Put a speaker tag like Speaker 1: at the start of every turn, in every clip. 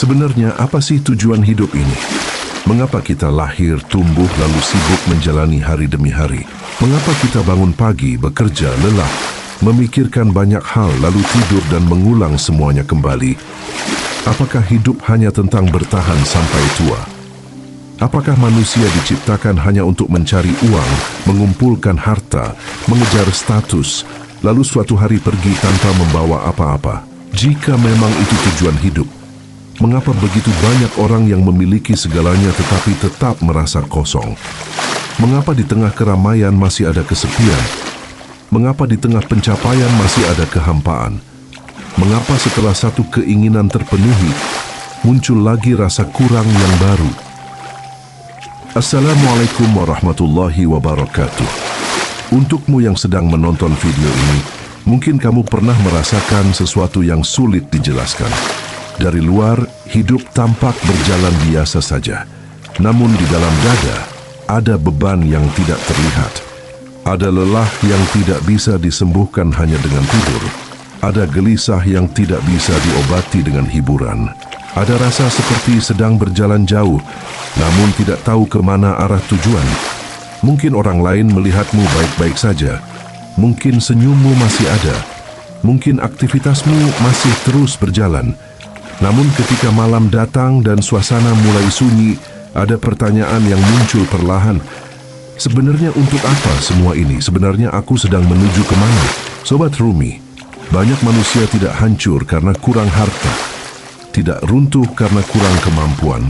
Speaker 1: Sebenarnya apa sih tujuan hidup ini? Mengapa kita lahir, tumbuh, lalu sibuk menjalani hari demi hari? Mengapa kita bangun pagi, bekerja, lelah, memikirkan banyak hal, lalu tidur dan mengulang semuanya kembali? Apakah hidup hanya tentang bertahan sampai tua? Apakah manusia diciptakan hanya untuk mencari uang, mengumpulkan harta, mengejar status, lalu suatu hari pergi tanpa membawa apa-apa? Jika memang itu tujuan hidup, mengapa begitu banyak orang yang memiliki segalanya tetapi tetap merasa kosong? Mengapa di tengah keramaian masih ada kesepian? Mengapa di tengah pencapaian masih ada kehampaan? Mengapa setelah satu keinginan terpenuhi, muncul lagi rasa kurang yang baru? Assalamualaikum warahmatullahi wabarakatuh. Untukmu yang sedang menonton video ini, mungkin kamu pernah merasakan sesuatu yang sulit dijelaskan. Dari luar, hidup tampak berjalan biasa saja. Namun di dalam dada, ada beban yang tidak terlihat. Ada lelah yang tidak bisa disembuhkan hanya dengan tidur. Ada gelisah yang tidak bisa diobati dengan hiburan. Ada rasa seperti sedang berjalan jauh, namun tidak tahu kemana arah tujuan. Mungkin orang lain melihatmu baik-baik saja. Mungkin senyummu masih ada. Mungkin aktivitasmu masih terus berjalan. Namun ketika malam datang dan suasana mulai sunyi, ada pertanyaan yang muncul perlahan. Sebenarnya untuk apa semua ini? Sebenarnya aku sedang menuju kemana? Sobat Rumi, banyak manusia tidak hancur karena kurang harta, tidak runtuh karena kurang kemampuan,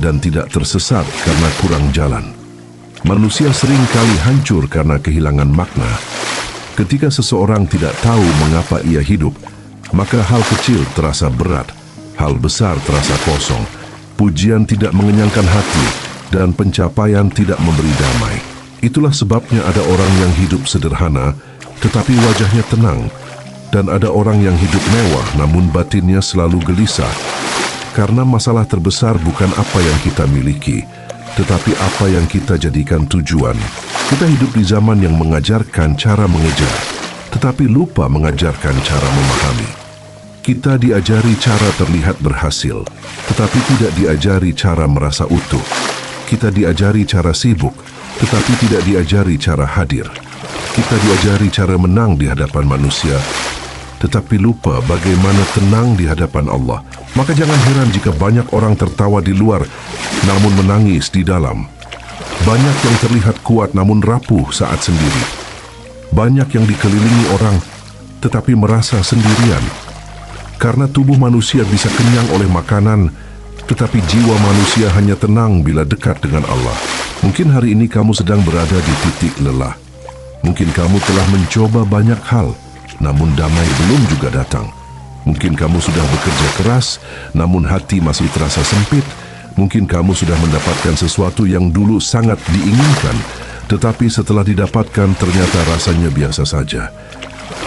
Speaker 1: dan tidak tersesat karena kurang jalan. Manusia sering kali hancur karena kehilangan makna. Ketika seseorang tidak tahu mengapa ia hidup, maka hal kecil terasa berat, hal besar terasa kosong, pujian tidak mengenyangkan hati, dan pencapaian tidak memberi damai. Itulah sebabnya ada orang yang hidup sederhana, tetapi wajahnya tenang, dan ada orang yang hidup mewah namun batinnya selalu gelisah. Karena masalah terbesar bukan apa yang kita miliki, tetapi apa yang kita jadikan tujuan. Kita hidup di zaman yang mengajarkan cara mengejar, tetapi lupa mengajarkan cara memahami. Kita diajari cara terlihat berhasil, tetapi tidak diajari cara merasa utuh. Kita diajari cara sibuk, tetapi tidak diajari cara hadir. Kita diajari cara menang di hadapan manusia, tetapi lupa bagaimana tenang di hadapan Allah. Maka jangan heran jika banyak orang tertawa di luar, namun menangis di dalam. Banyak yang terlihat kuat namun rapuh saat sendiri. Banyak yang dikelilingi orang, tetapi merasa sendirian. Karena tubuh manusia bisa kenyang oleh makanan, tetapi jiwa manusia hanya tenang bila dekat dengan Allah. Mungkin hari ini kamu sedang berada di titik lelah. Mungkin kamu telah mencoba banyak hal, namun damai belum juga datang. Mungkin kamu sudah bekerja keras, namun hati masih terasa sempit. Mungkin kamu sudah mendapatkan sesuatu yang dulu sangat diinginkan, tetapi setelah didapatkan ternyata rasanya biasa saja.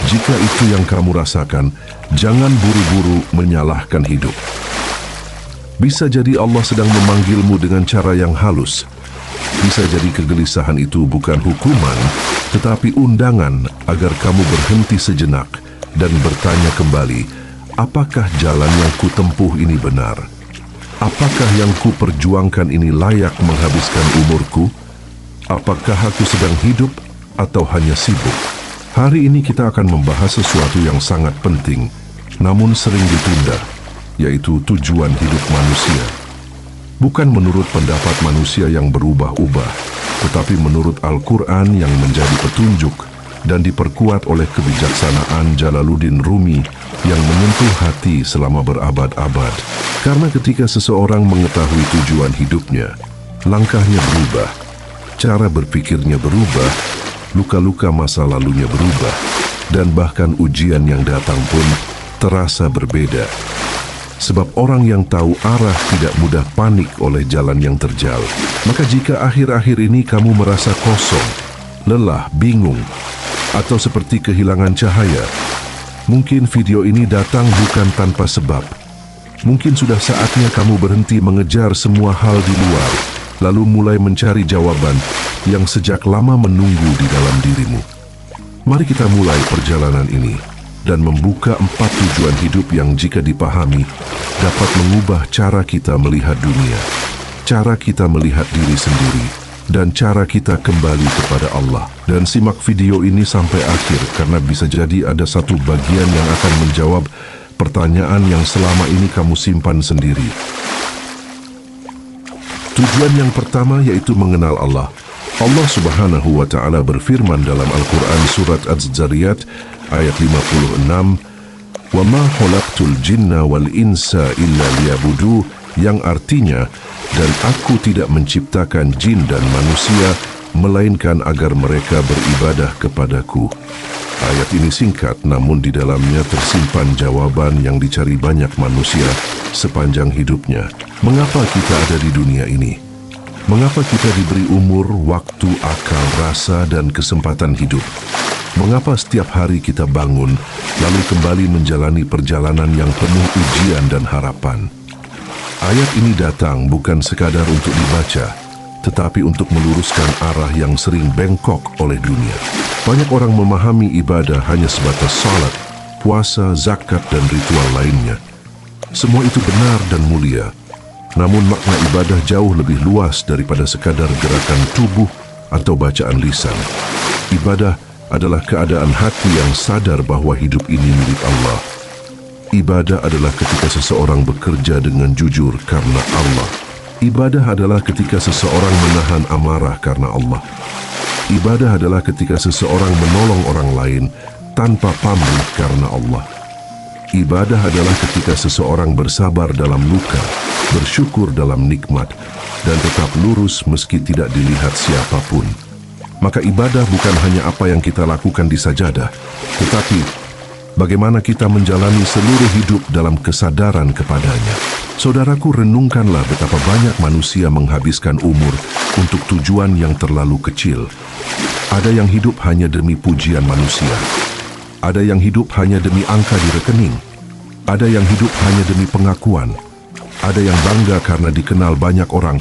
Speaker 1: Jika itu yang kamu rasakan, jangan buru-buru menyalahkan hidup. Bisa jadi Allah sedang memanggilmu dengan cara yang halus. Bisa jadi kegelisahan itu bukan hukuman, tetapi undangan agar kamu berhenti sejenak dan bertanya kembali, apakah jalan yang kutempuh ini benar? Apakah yang kuperjuangkan ini layak menghabiskan umurku? Apakah aku sedang hidup atau hanya sibuk? Hari ini kita akan membahas sesuatu yang sangat penting, namun sering ditunda, yaitu tujuan hidup manusia. Bukan menurut pendapat manusia yang berubah-ubah, tetapi menurut Al-Quran yang menjadi petunjuk dan diperkuat oleh kebijaksanaan Jalaluddin Rumi yang menyentuh hati selama berabad-abad. Karena ketika seseorang mengetahui tujuan hidupnya, langkahnya berubah, cara berpikirnya berubah, luka-luka masa lalunya berubah, dan bahkan ujian yang datang pun terasa berbeda. Sebab orang yang tahu arah tidak mudah panik oleh jalan yang terjal. Maka jika akhir-akhir ini kamu merasa kosong, lelah, bingung, atau seperti kehilangan cahaya, mungkin video ini datang bukan tanpa sebab. Mungkin sudah saatnya kamu berhenti mengejar semua hal di luar, lalu mulai mencari jawaban yang sejak lama menunggu di dalam dirimu. Mari kita mulai perjalanan ini dan membuka 4 tujuan hidup yang jika dipahami dapat mengubah cara kita melihat dunia, cara kita melihat diri sendiri, dan cara kita kembali kepada Allah. Dan simak video ini sampai akhir karena bisa jadi ada satu bagian yang akan menjawab pertanyaan yang selama ini kamu simpan sendiri. Tujuan yang pertama yaitu mengenal Allah. Allah Subhanahu wa Ta'ala berfirman dalam Al-Quran surat Az-Zariyat ayat 56, "Wa ma khalaqtul jinna wal insa illa liyabudu," yang artinya, dan aku tidak menciptakan jin dan manusia melainkan agar mereka beribadah kepadaku. Ayat ini singkat, namun di dalamnya tersimpan jawaban yang dicari banyak manusia sepanjang hidupnya. Mengapa kita ada di dunia ini? Mengapa kita diberi umur, waktu, akal, rasa, dan kesempatan hidup? Mengapa setiap hari kita bangun, lalu kembali menjalani perjalanan yang penuh ujian dan harapan? Ayat ini datang bukan sekadar untuk dibaca, tetapi untuk meluruskan arah yang sering bengkok oleh dunia. Banyak orang memahami ibadah hanya sebatas salat, puasa, zakat, dan ritual lainnya. Semua itu benar dan mulia, namun makna ibadah jauh lebih luas daripada sekadar gerakan tubuh atau bacaan lisan. Ibadah adalah keadaan hati yang sadar bahwa hidup ini milik Allah. Ibadah adalah ketika seseorang bekerja dengan jujur karena Allah. Ibadah adalah ketika seseorang menahan amarah karena Allah. Ibadah adalah ketika seseorang menolong orang lain tanpa pamrih karena Allah. Ibadah adalah ketika seseorang bersabar dalam luka, bersyukur dalam nikmat, dan tetap lurus meski tidak dilihat siapapun. Maka ibadah bukan hanya apa yang kita lakukan di sajadah, tetapi bagaimana kita menjalani seluruh hidup dalam kesadaran kepadanya. Saudaraku, renungkanlah betapa banyak manusia menghabiskan umur untuk tujuan yang terlalu kecil. Ada yang hidup hanya demi pujian manusia. Ada yang hidup hanya demi angka di rekening. Ada yang hidup hanya demi pengakuan. Ada yang bangga karena dikenal banyak orang,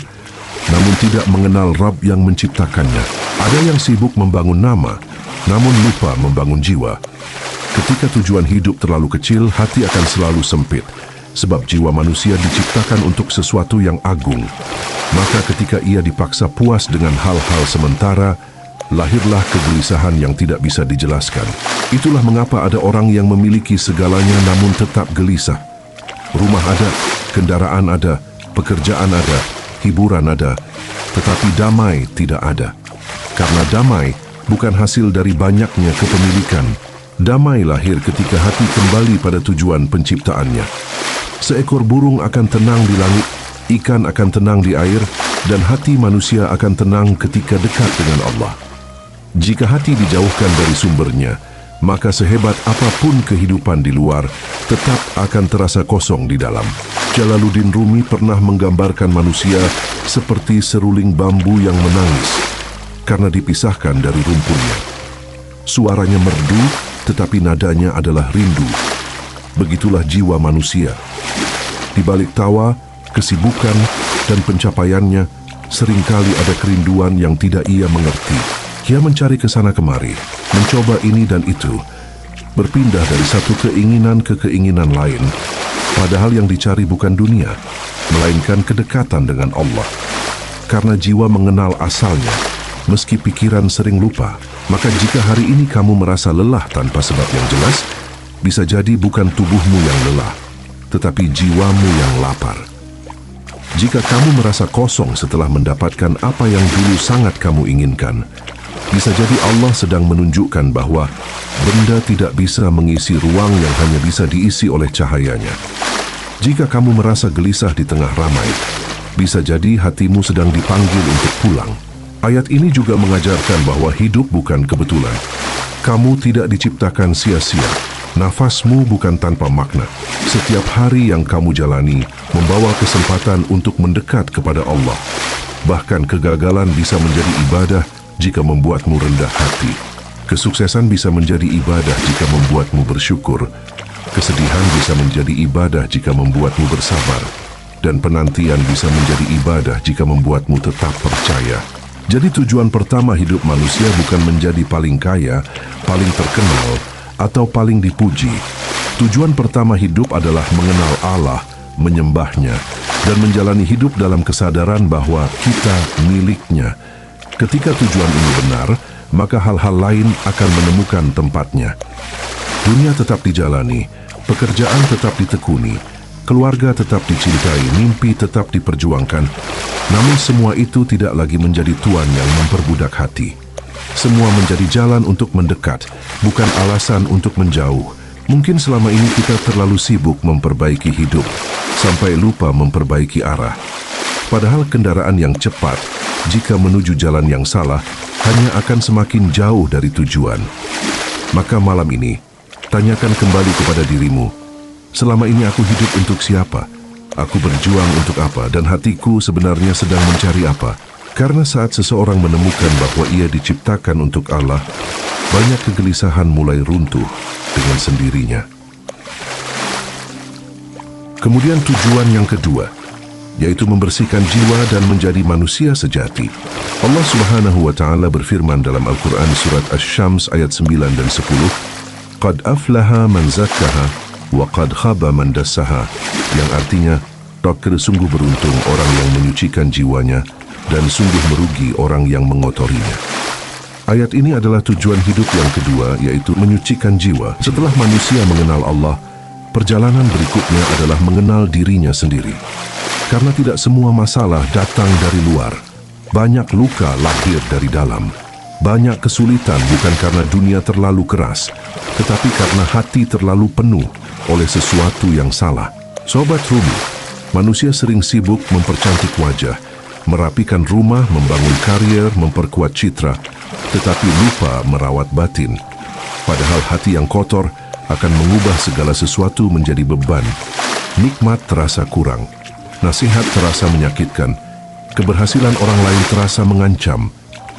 Speaker 1: namun tidak mengenal Rabb yang menciptakannya. Ada yang sibuk membangun nama, namun lupa membangun jiwa. Ketika tujuan hidup terlalu kecil, hati akan selalu sempit. Sebab jiwa manusia diciptakan untuk sesuatu yang agung. Maka ketika ia dipaksa puas dengan hal-hal sementara, lahirlah kegelisahan yang tidak bisa dijelaskan. Itulah mengapa ada orang yang memiliki segalanya namun tetap gelisah. Rumah ada, kendaraan ada, pekerjaan ada, hiburan ada, tetapi damai tidak ada. Karena damai bukan hasil dari banyaknya kepemilikan. Damai lahir ketika hati kembali pada tujuan penciptaannya. Seekor burung akan tenang di langit, ikan akan tenang di air, dan hati manusia akan tenang ketika dekat dengan Allah. Jika hati dijauhkan dari sumbernya, maka sehebat apapun kehidupan di luar, tetap akan terasa kosong di dalam. Jalaluddin Rumi pernah menggambarkan manusia seperti seruling bambu yang menangis karena dipisahkan dari rumpunnya. Suaranya merdu, tetapi nadanya adalah rindu. Begitulah jiwa manusia. Di balik tawa, kesibukan, dan pencapaiannya, seringkali ada kerinduan yang tidak ia mengerti. Ia mencari kesana kemari, mencoba ini dan itu, berpindah dari satu keinginan ke keinginan lain, padahal yang dicari bukan dunia, melainkan kedekatan dengan Allah. Karena jiwa mengenal asalnya, meski pikiran sering lupa, maka jika hari ini kamu merasa lelah tanpa sebab yang jelas, bisa jadi bukan tubuhmu yang lelah, tetapi jiwamu yang lapar. Jika kamu merasa kosong setelah mendapatkan apa yang dulu sangat kamu inginkan, bisa jadi Allah sedang menunjukkan bahwa benda tidak bisa mengisi ruang yang hanya bisa diisi oleh cahayanya. Jika kamu merasa gelisah di tengah ramai, bisa jadi hatimu sedang dipanggil untuk pulang. Ayat ini juga mengajarkan bahwa hidup bukan kebetulan. Kamu tidak diciptakan sia-sia. Nafasmu bukan tanpa makna. Setiap hari yang kamu jalani membawa kesempatan untuk mendekat kepada Allah. Bahkan kegagalan bisa menjadi ibadah jika membuatmu rendah hati. Kesuksesan bisa menjadi ibadah jika membuatmu bersyukur. Kesedihan bisa menjadi ibadah jika membuatmu bersabar. Dan penantian bisa menjadi ibadah jika membuatmu tetap percaya. Jadi tujuan pertama hidup manusia bukan menjadi paling kaya, paling terkenal, atau paling dipuji. Tujuan pertama hidup adalah mengenal Allah, menyembahnya, dan menjalani hidup dalam kesadaran bahwa kita miliknya. Ketika tujuan ini benar, maka hal-hal lain akan menemukan tempatnya. Dunia tetap dijalani, pekerjaan tetap ditekuni, keluarga tetap dicintai, mimpi tetap diperjuangkan. Namun semua itu tidak lagi menjadi tuan yang memperbudak hati. Semua menjadi jalan untuk mendekat, bukan alasan untuk menjauh. Mungkin selama ini kita terlalu sibuk memperbaiki hidup, sampai lupa memperbaiki arah. Padahal kendaraan yang cepat, jika menuju jalan yang salah, hanya akan semakin jauh dari tujuan. Maka malam ini, tanyakan kembali kepada dirimu, selama ini aku hidup untuk siapa? Aku berjuang untuk apa? Dan hatiku sebenarnya sedang mencari apa? Karena saat seseorang menemukan bahwa ia diciptakan untuk Allah, banyak kegelisahan mulai runtuh dengan sendirinya. Kemudian tujuan yang kedua, yaitu membersihkan jiwa dan menjadi manusia sejati. Allah Subhanahu wa Ta'ala berfirman dalam Al-Quran surat Asy-Syams ayat 9 dan 10, "Qad aflaha man zakkaha wa qad khaba man dassaha," yang artinya, sungguh beruntung orang yang menyucikan jiwanya dan sungguh merugi orang yang mengotorinya. Ayat ini adalah tujuan hidup yang kedua, yaitu menyucikan jiwa. Setelah manusia mengenal Allah, perjalanan berikutnya adalah mengenal dirinya sendiri. Karena tidak semua masalah datang dari luar. Banyak luka lahir dari dalam. Banyak kesulitan bukan karena dunia terlalu keras, tetapi karena hati terlalu penuh oleh sesuatu yang salah. Sobat Rumi, manusia sering sibuk mempercantik wajah, merapikan rumah, membangun karier, memperkuat citra, tetapi lupa merawat batin. Padahal hati yang kotor akan mengubah segala sesuatu menjadi beban. Nikmat terasa kurang, nasihat terasa menyakitkan, keberhasilan orang lain terasa mengancam,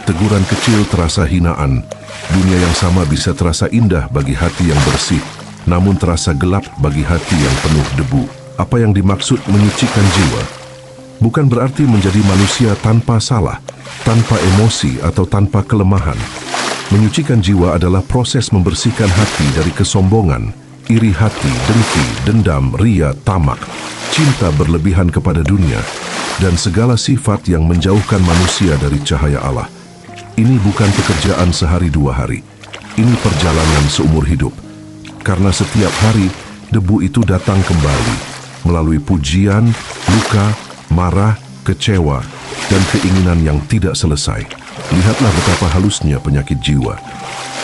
Speaker 1: teguran kecil terasa hinaan. Dunia yang sama bisa terasa indah bagi hati yang bersih, namun terasa gelap bagi hati yang penuh debu. Apa yang dimaksud menyucikan jiwa? Bukan berarti menjadi manusia tanpa salah, tanpa emosi atau tanpa kelemahan. Menyucikan jiwa adalah proses membersihkan hati dari kesombongan, iri hati, dengki, dendam, ria, tamak, cinta berlebihan kepada dunia, dan segala sifat yang menjauhkan manusia dari cahaya Allah. Ini bukan pekerjaan sehari dua hari. Ini perjalanan seumur hidup. Karena setiap hari, debu itu datang kembali melalui pujian, luka, marah, kecewa, dan keinginan yang tidak selesai. Lihatlah betapa halusnya penyakit jiwa.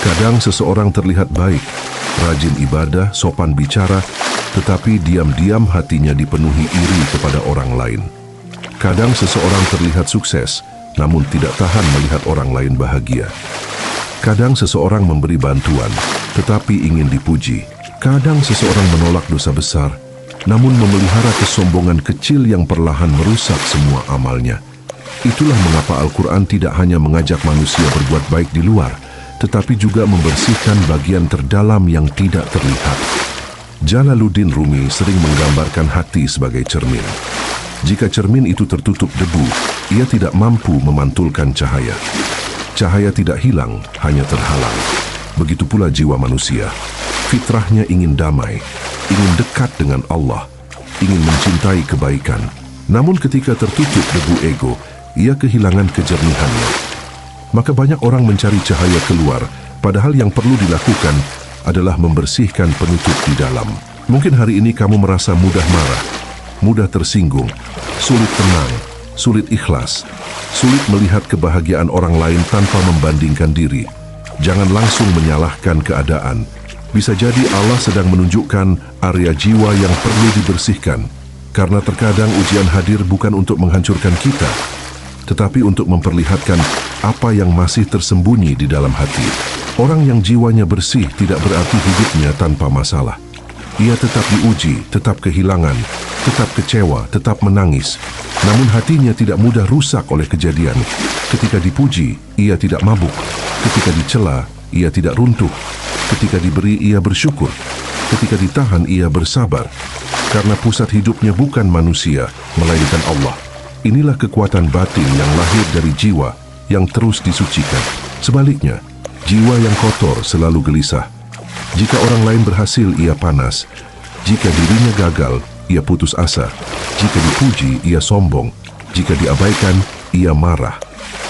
Speaker 1: Kadang seseorang terlihat baik, rajin ibadah, sopan bicara, tetapi diam-diam hatinya dipenuhi iri kepada orang lain. Kadang seseorang terlihat sukses, namun tidak tahan melihat orang lain bahagia. Kadang seseorang memberi bantuan, tetapi ingin dipuji. Kadang seseorang menolak dosa besar, namun memelihara kesombongan kecil yang perlahan merusak semua amalnya. Itulah mengapa Al-Quran tidak hanya mengajak manusia berbuat baik di luar, tetapi juga membersihkan bagian terdalam yang tidak terlihat. Jalaluddin Rumi sering menggambarkan hati sebagai cermin. Jika cermin itu tertutup debu, ia tidak mampu memantulkan cahaya. Cahaya tidak hilang, hanya terhalang. Begitu pula jiwa manusia. Fitrahnya ingin damai, ingin dekat dengan Allah, ingin mencintai kebaikan. Namun ketika tertutup debu ego, ia kehilangan kejernihannya. Maka banyak orang mencari cahaya keluar, padahal yang perlu dilakukan adalah membersihkan penutup di dalam. Mungkin hari ini kamu merasa mudah marah, mudah tersinggung, sulit tenang, sulit ikhlas, sulit melihat kebahagiaan orang lain tanpa membandingkan diri. Jangan langsung menyalahkan keadaan. Bisa jadi Allah sedang menunjukkan area jiwa yang perlu dibersihkan. Karena terkadang ujian hadir bukan untuk menghancurkan kita, tetapi untuk memperlihatkan apa yang masih tersembunyi di dalam hati. Orang yang jiwanya bersih tidak berarti hidupnya tanpa masalah. Ia tetap diuji, tetap kehilangan, tetap kecewa, tetap menangis. Namun hatinya tidak mudah rusak oleh kejadian. Ketika dipuji, ia tidak mabuk. Ketika dicela, ia tidak runtuh. Ketika diberi, ia bersyukur. Ketika ditahan, ia bersabar. Karena pusat hidupnya bukan manusia, melainkan Allah. Inilah kekuatan batin yang lahir dari jiwa yang terus disucikan. Sebaliknya, jiwa yang kotor selalu gelisah. Jika orang lain berhasil, ia panas. Jika dirinya gagal, ia putus asa. Jika dipuji, ia sombong. Jika diabaikan, ia marah.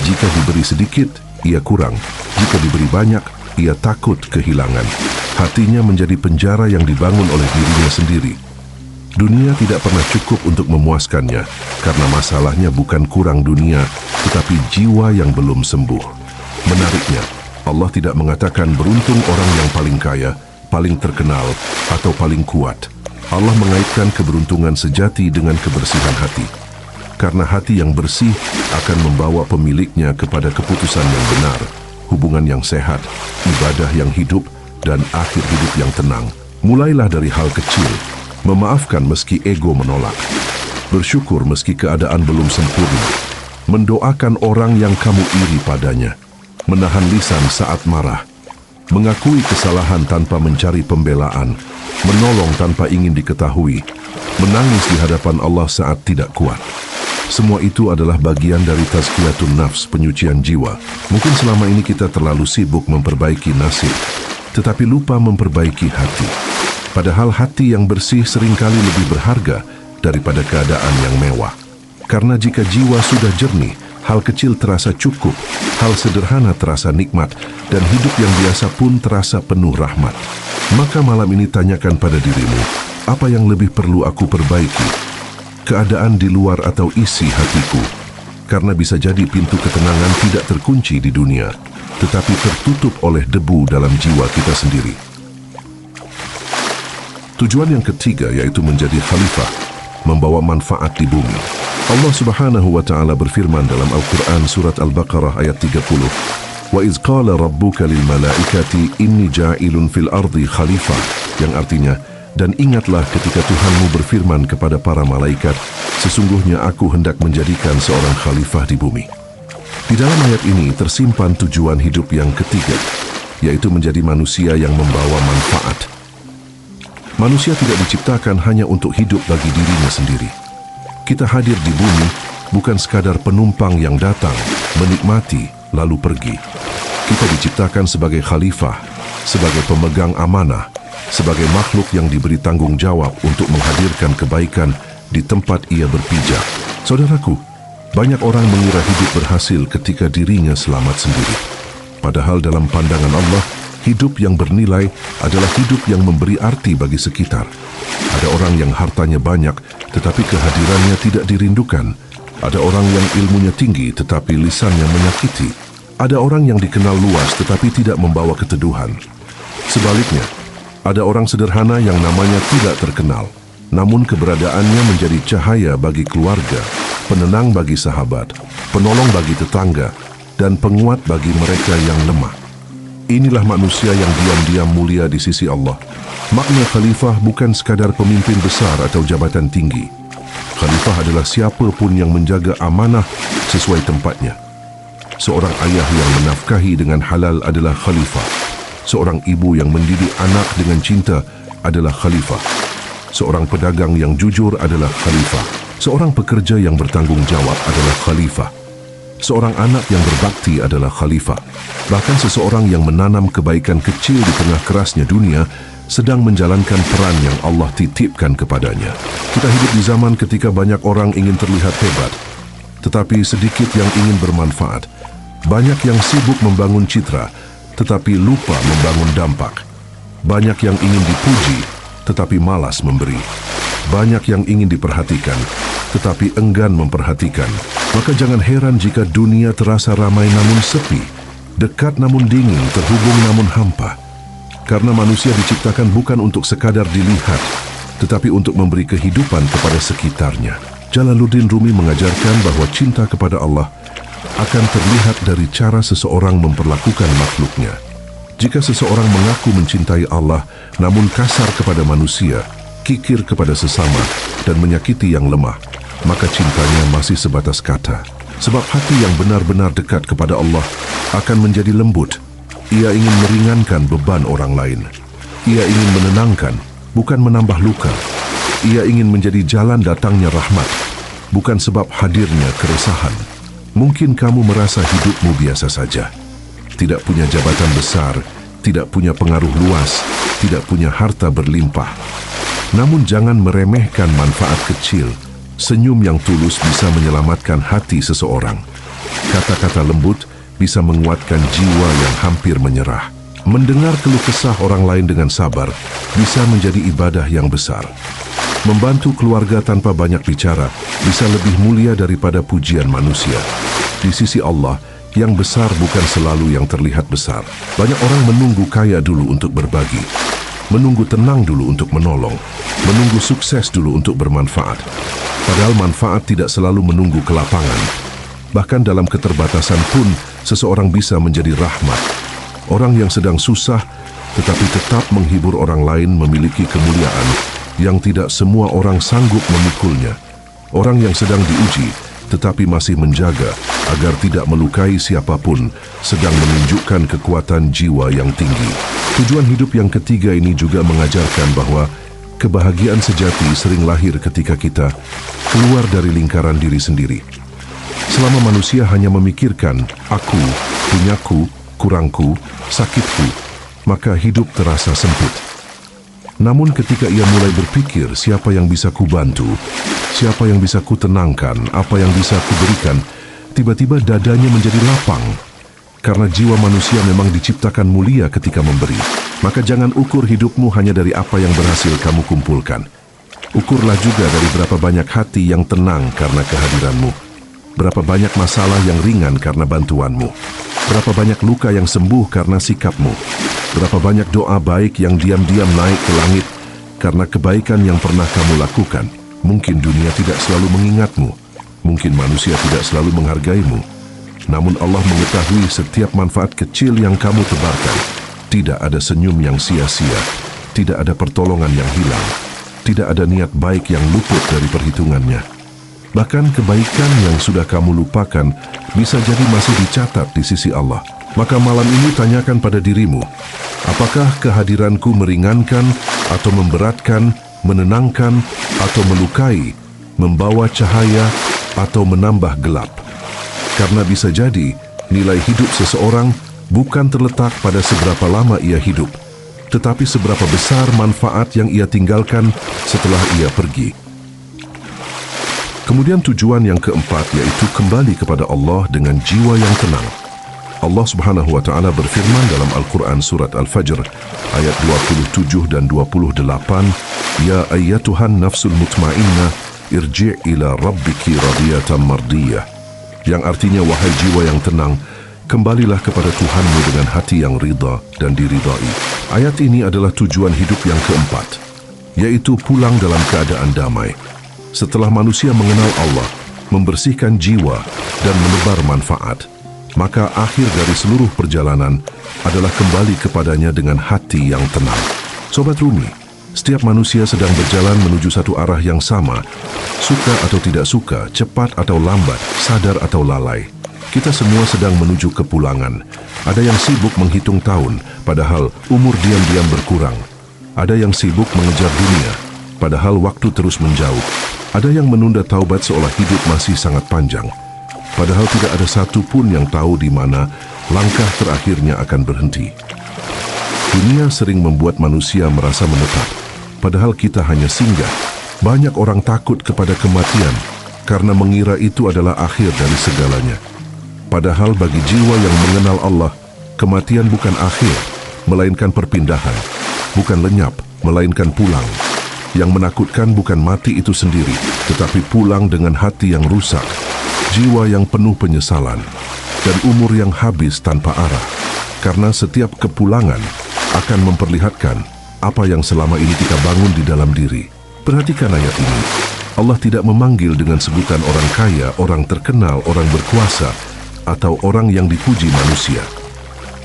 Speaker 1: Jika diberi sedikit, ia kurang. Jika diberi banyak, ia takut kehilangan. Hatinya menjadi penjara yang dibangun oleh dirinya sendiri. Dunia tidak pernah cukup untuk memuaskannya, karena masalahnya bukan kurang dunia, tetapi jiwa yang belum sembuh. Menariknya, Allah tidak mengatakan beruntung orang yang paling kaya, paling terkenal, atau paling kuat. Allah mengaitkan keberuntungan sejati dengan kebersihan hati. Karena hati yang bersih akan membawa pemiliknya kepada keputusan yang benar, hubungan yang sehat, ibadah yang hidup, dan akhir hidup yang tenang. Mulailah dari hal kecil. Memaafkan meski ego menolak. Bersyukur meski keadaan belum sempurna. Mendoakan orang yang kamu iri padanya. Menahan lisan saat marah. Mengakui kesalahan tanpa mencari pembelaan. Menolong tanpa ingin diketahui. Menangis di hadapan Allah saat tidak kuat. Semua itu adalah bagian dari tazkiyatun nafs, penyucian jiwa. Mungkin selama ini kita terlalu sibuk memperbaiki nasib, tetapi lupa memperbaiki hati. Padahal hati yang bersih seringkali lebih berharga daripada keadaan yang mewah. Karena jika jiwa sudah jernih, hal kecil terasa cukup, hal sederhana terasa nikmat, dan hidup yang biasa pun terasa penuh rahmat. Maka malam ini tanyakan pada dirimu, apa yang lebih perlu aku perbaiki? Keadaan di luar atau isi hatiku? Karena bisa jadi pintu ketenangan tidak terkunci di dunia, tetapi tertutup oleh debu dalam jiwa kita sendiri. Tujuan yang ketiga yaitu menjadi khalifah, membawa manfaat di bumi. Allah Subhanahu wa Ta'ala berfirman dalam Al-Quran surat Al-Baqarah ayat 30, "Wa iz qala rabbuka lil malaikati inni ja'ilun fil ardi khalifah," yang artinya, dan ingatlah ketika Tuhanmu berfirman kepada para malaikat, sesungguhnya aku hendak menjadikan seorang khalifah di bumi. Di dalam ayat ini tersimpan tujuan hidup yang ketiga, yaitu menjadi manusia yang membawa manfaat. Manusia tidak diciptakan hanya untuk hidup bagi dirinya sendiri. Kita hadir di bumi bukan sekadar penumpang yang datang, menikmati, lalu pergi. Kita diciptakan sebagai khalifah, sebagai pemegang amanah, sebagai makhluk yang diberi tanggung jawab untuk menghadirkan kebaikan di tempat ia berpijak. Saudaraku, banyak orang mengira hidup berhasil ketika dirinya selamat sendiri. Padahal dalam pandangan Allah, hidup yang bernilai adalah hidup yang memberi arti bagi sekitar. Ada orang yang hartanya banyak, tetapi kehadirannya tidak dirindukan. Ada orang yang ilmunya tinggi, tetapi lisannya menyakiti. Ada orang yang dikenal luas, tetapi tidak membawa keteduhan. Sebaliknya, ada orang sederhana yang namanya tidak terkenal, namun keberadaannya menjadi cahaya bagi keluarga, penenang bagi sahabat, penolong bagi tetangga, dan penguat bagi mereka yang lemah. Inilah manusia yang diam-diam mulia di sisi Allah. Makna khalifah bukan sekadar pemimpin besar atau jabatan tinggi. Khalifah adalah siapa pun yang menjaga amanah sesuai tempatnya. Seorang ayah yang menafkahi dengan halal adalah khalifah. Seorang ibu yang mendidik anak dengan cinta adalah khalifah. Seorang pedagang yang jujur adalah khalifah. Seorang pekerja yang bertanggung jawab adalah khalifah. Seorang anak yang berbakti adalah khalifah. Bahkan seseorang yang menanam kebaikan kecil di tengah kerasnya dunia sedang menjalankan peran yang Allah titipkan kepadanya. Kita hidup di zaman ketika banyak orang ingin terlihat hebat, tetapi sedikit yang ingin bermanfaat. Banyak yang sibuk membangun citra, tetapi lupa membangun dampak. Banyak yang ingin dipuji, tetapi malas memberi. Banyak yang ingin diperhatikan, tetapi enggan memperhatikan. Maka jangan heran jika dunia terasa ramai namun sepi, dekat namun dingin, terhubung namun hampa. Karena manusia diciptakan bukan untuk sekadar dilihat, tetapi untuk memberi kehidupan kepada sekitarnya. Jalaluddin Rumi mengajarkan bahwa cinta kepada Allah akan terlihat dari cara seseorang memperlakukan makhluknya. Jika seseorang mengaku mencintai Allah, namun kasar kepada manusia, kikir kepada sesama, dan menyakiti yang lemah, maka cintanya masih sebatas kata. Sebab hati yang benar-benar dekat kepada Allah akan menjadi lembut. Ia ingin meringankan beban orang lain. Ia ingin menenangkan, bukan menambah luka. Ia ingin menjadi jalan datangnya rahmat, bukan sebab hadirnya keresahan. Mungkin kamu merasa hidupmu biasa saja, tidak punya jabatan besar, tidak punya pengaruh luas, tidak punya harta berlimpah. Namun jangan meremehkan manfaat kecil. Senyum yang tulus bisa menyelamatkan hati seseorang. Kata-kata lembut bisa menguatkan jiwa yang hampir menyerah. Mendengar keluh kesah orang lain dengan sabar bisa menjadi ibadah yang besar. Membantu keluarga tanpa banyak bicara bisa lebih mulia daripada pujian manusia. Di sisi Allah, yang besar bukan selalu yang terlihat besar. Banyak orang menunggu kaya dulu untuk berbagi, menunggu tenang dulu untuk menolong, menunggu sukses dulu untuk bermanfaat. Padahal manfaat tidak selalu menunggu kelapangan. Bahkan dalam keterbatasan pun, seseorang bisa menjadi rahmat. Orang yang sedang susah, tetapi tetap menghibur orang lain memiliki kemuliaan yang tidak semua orang sanggup memikulnya. Orang yang sedang diuji, tetapi masih menjaga agar tidak melukai siapapun, sedang menunjukkan kekuatan jiwa yang tinggi. Tujuan hidup yang ketiga ini juga mengajarkan bahwa kebahagiaan sejati sering lahir ketika kita keluar dari lingkaran diri sendiri. Selama manusia hanya memikirkan aku, punyaku, kurangku, sakitku, maka hidup terasa sempit. Namun ketika ia mulai berpikir siapa yang bisa kubantu, siapa yang bisa kutenangkan, apa yang bisa kuberikan, tiba-tiba dadanya menjadi lapang. Karena jiwa manusia memang diciptakan mulia ketika memberi. Maka jangan ukur hidupmu hanya dari apa yang berhasil kamu kumpulkan. Ukurlah juga dari berapa banyak hati yang tenang karena kehadiranmu. Berapa banyak masalah yang ringan karena bantuanmu. Berapa banyak luka yang sembuh karena sikapmu. Berapa banyak doa baik yang diam-diam naik ke langit karena kebaikan yang pernah kamu lakukan. Mungkin dunia tidak selalu mengingatmu. Mungkin manusia tidak selalu menghargaimu. Namun Allah mengetahui setiap manfaat kecil yang kamu tebarkan. Tidak ada senyum yang sia-sia. Tidak ada pertolongan yang hilang. Tidak ada niat baik yang luput dari perhitungannya. Bahkan kebaikan yang sudah kamu lupakan bisa jadi masih dicatat di sisi Allah. Maka malam ini tanyakan pada dirimu, apakah kehadiranku meringankan atau memberatkan, menenangkan atau melukai, membawa cahaya atau menambah gelap? Karena bisa jadi nilai hidup seseorang bukan terletak pada seberapa lama ia hidup, tetapi seberapa besar manfaat yang ia tinggalkan setelah ia pergi. Kemudian tujuan yang keempat yaitu kembali kepada Allah dengan jiwa yang tenang. Allah Subhanahu wa Ta'ala berfirman dalam Al-Quran surat Al-Fajr ayat 27 dan 28, Ya ayyatuhan nafsul mutmainnah irji' ila rabbiki radiyatan mardiyah, yang artinya wahai jiwa yang tenang, kembalilah kepada Tuhanmu dengan hati yang ridha dan diridai. Ayat ini adalah tujuan hidup yang keempat, yaitu pulang dalam keadaan damai. Setelah manusia mengenal Allah, membersihkan jiwa dan menebar manfaat, maka akhir dari seluruh perjalanan adalah kembali kepadanya dengan hati yang tenang. Sobat Rumi, setiap manusia sedang berjalan menuju satu arah yang sama. Suka atau tidak suka, cepat atau lambat, sadar atau lalai, kita semua sedang menuju kepulangan. Ada yang sibuk menghitung tahun, padahal umur diam-diam berkurang. Ada yang sibuk mengejar dunia, padahal waktu terus menjauh. Ada yang menunda taubat seolah hidup masih sangat panjang, padahal tidak ada satu pun yang tahu di mana langkah terakhirnya akan berhenti. Dunia sering membuat manusia merasa menetap, padahal kita hanya singgah. Banyak orang takut kepada kematian karena mengira itu adalah akhir dari segalanya. Padahal bagi jiwa yang mengenal Allah, kematian bukan akhir, melainkan perpindahan. Bukan lenyap, melainkan pulang. Yang menakutkan bukan mati itu sendiri, tetapi pulang dengan hati yang rusak, jiwa yang penuh penyesalan, dan umur yang habis tanpa arah. Karena setiap kepulangan akan memperlihatkan apa yang selama ini kita bangun di dalam diri. Perhatikan ayat ini. Allah tidak memanggil dengan sebutan orang kaya, orang terkenal, orang berkuasa, atau orang yang dipuji manusia.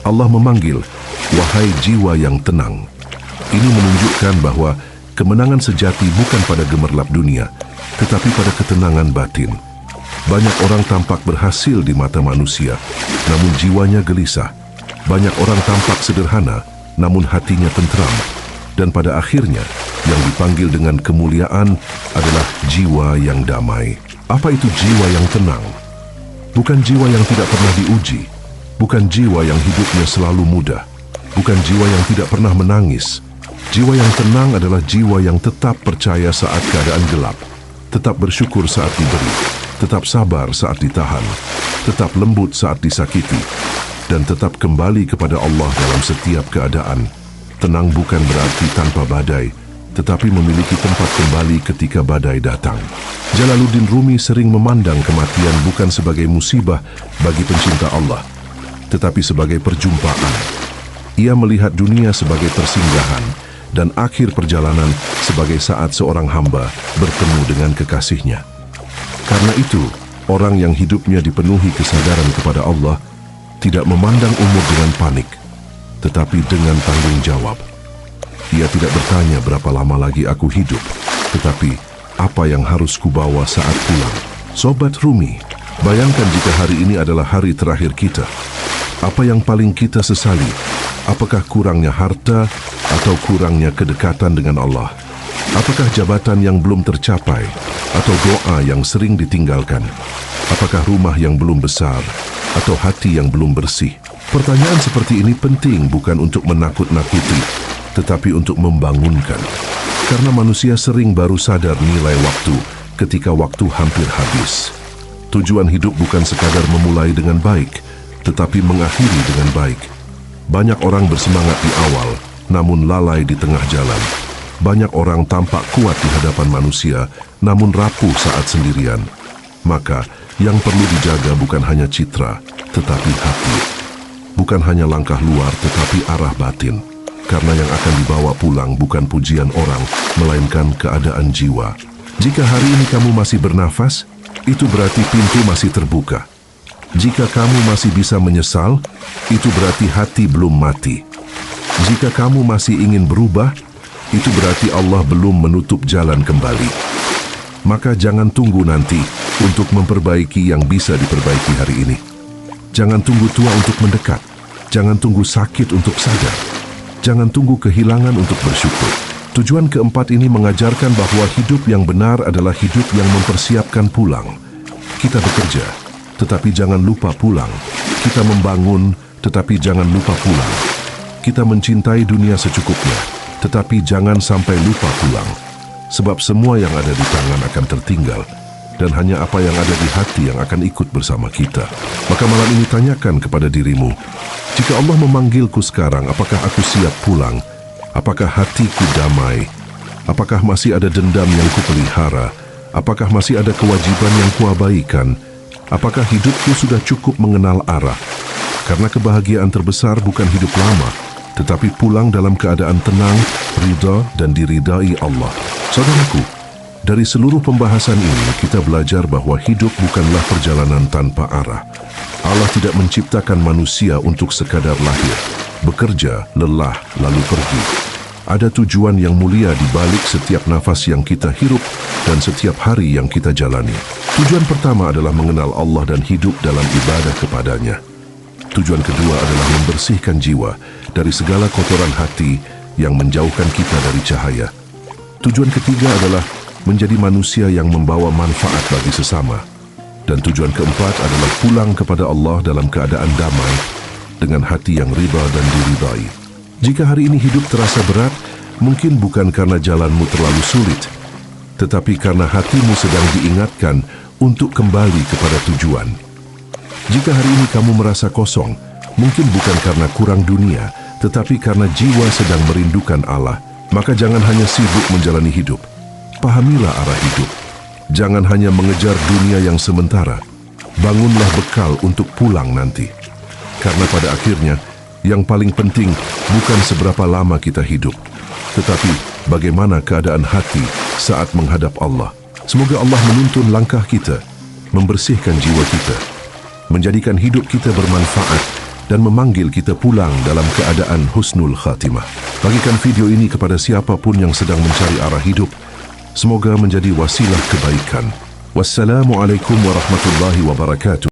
Speaker 1: Allah memanggil, wahai jiwa yang tenang. Ini menunjukkan bahwa kemenangan sejati bukan pada gemerlap dunia, tetapi pada ketenangan batin. Banyak orang tampak berhasil di mata manusia, namun jiwanya gelisah. Banyak orang tampak sederhana, namun hatinya tentram. Dan pada akhirnya, yang dipanggil dengan kemuliaan adalah jiwa yang damai. Apa itu jiwa yang tenang? Bukan jiwa yang tidak pernah diuji, bukan jiwa yang hidupnya selalu mudah, bukan jiwa yang tidak pernah menangis. Jiwa yang tenang adalah jiwa yang tetap percaya saat keadaan gelap, tetap bersyukur saat diberi, tetap sabar saat ditahan, tetap lembut saat disakiti, dan tetap kembali kepada Allah dalam setiap keadaan. Tenang bukan berarti tanpa badai, tetapi memiliki tempat kembali ketika badai datang. Jalaluddin Rumi sering memandang kematian bukan sebagai musibah bagi pencinta Allah, tetapi sebagai perjumpaan. Ia melihat dunia sebagai persinggahan dan akhir perjalanan sebagai saat seorang hamba bertemu dengan kekasihnya. Karena itu, orang yang hidupnya dipenuhi kesadaran kepada Allah tidak memandang umur dengan panik, tetapi dengan tanggung jawab. Ia tidak bertanya berapa lama lagi aku hidup, tetapi apa yang harus kubawa saat pulang. Sobat Rumi, bayangkan jika hari ini adalah hari terakhir kita. Apa yang paling kita sesali? Apakah kurangnya harta atau kurangnya kedekatan dengan Allah? Apakah jabatan yang belum tercapai atau doa yang sering ditinggalkan? Apakah rumah yang belum besar atau hati yang belum bersih? Pertanyaan seperti ini penting bukan untuk menakut-nakuti, tetapi untuk membangunkan. Karena manusia sering baru sadar nilai waktu ketika waktu hampir habis. Tujuan hidup bukan sekadar memulai dengan baik, tetapi mengakhiri dengan baik. Banyak orang bersemangat di awal, namun lalai di tengah jalan. Banyak orang tampak kuat di hadapan manusia, namun rapuh saat sendirian. Maka, yang perlu dijaga bukan hanya citra, tetapi hati. Bukan hanya langkah luar, tetapi arah batin. Karena yang akan dibawa pulang bukan pujian orang, melainkan keadaan jiwa. Jika hari ini kamu masih bernafas, itu berarti pintu masih terbuka. Jika kamu masih bisa menyesal, itu berarti hati belum mati. Jika kamu masih ingin berubah, itu berarti Allah belum menutup jalan kembali. Maka jangan tunggu nanti untuk memperbaiki yang bisa diperbaiki hari ini. Jangan tunggu tua untuk mendekat. Jangan tunggu sakit untuk sadar. Jangan tunggu kehilangan untuk bersyukur. Tujuan keempat ini mengajarkan bahwa hidup yang benar adalah hidup yang mempersiapkan pulang. Kita bekerja, tetapi jangan lupa pulang. Kita membangun, tetapi jangan lupa pulang. Kita mencintai dunia secukupnya, tetapi jangan sampai lupa pulang. Sebab semua yang ada di tangan akan tertinggal, dan hanya apa yang ada di hati yang akan ikut bersama kita. Maka malam ini tanyakan kepada dirimu, jika Allah memanggilku sekarang, apakah aku siap pulang? Apakah hatiku damai? Apakah masih ada dendam yang kupelihara? Apakah masih ada kewajiban yang kuabaikan? Apakah hidupku sudah cukup mengenal arah? Karena kebahagiaan terbesar bukan hidup lama, tetapi pulang dalam keadaan tenang, ridha, dan diridai Allah. Saudaraku, dari seluruh pembahasan ini kita belajar bahwa hidup bukanlah perjalanan tanpa arah. Allah tidak menciptakan manusia untuk sekadar lahir, bekerja, lelah, lalu pergi. Ada tujuan yang mulia di balik setiap nafas yang kita hirup dan setiap hari yang kita jalani. Tujuan pertama adalah mengenal Allah dan hidup dalam ibadah kepadanya. Tujuan kedua adalah membersihkan jiwa dari segala kotoran hati yang menjauhkan kita dari cahaya. Tujuan ketiga adalah menjadi manusia yang membawa manfaat bagi sesama. Dan tujuan keempat adalah pulang kepada Allah dalam keadaan damai, dengan hati yang riba dan diridai. Jika hari ini hidup terasa berat, mungkin bukan karena jalanmu terlalu sulit, tetapi karena hatimu sedang diingatkan untuk kembali kepada tujuan. Jika hari ini kamu merasa kosong, mungkin bukan karena kurang dunia, tetapi karena jiwa sedang merindukan Allah. Maka jangan hanya sibuk menjalani hidup, pahamilah arah hidup. Jangan hanya mengejar dunia yang sementara, bangunlah bekal untuk pulang nanti. Karena pada akhirnya, yang paling penting bukan seberapa lama kita hidup, tetapi bagaimana keadaan hati saat menghadap Allah. Semoga Allah menuntun langkah kita, membersihkan jiwa kita, menjadikan hidup kita bermanfaat, dan memanggil kita pulang dalam keadaan husnul khatimah. Bagikan video ini kepada siapapun yang sedang mencari arah hidup. Semoga menjadi wasilah kebaikan. Wassalamualaikum warahmatullahi wabarakatuh.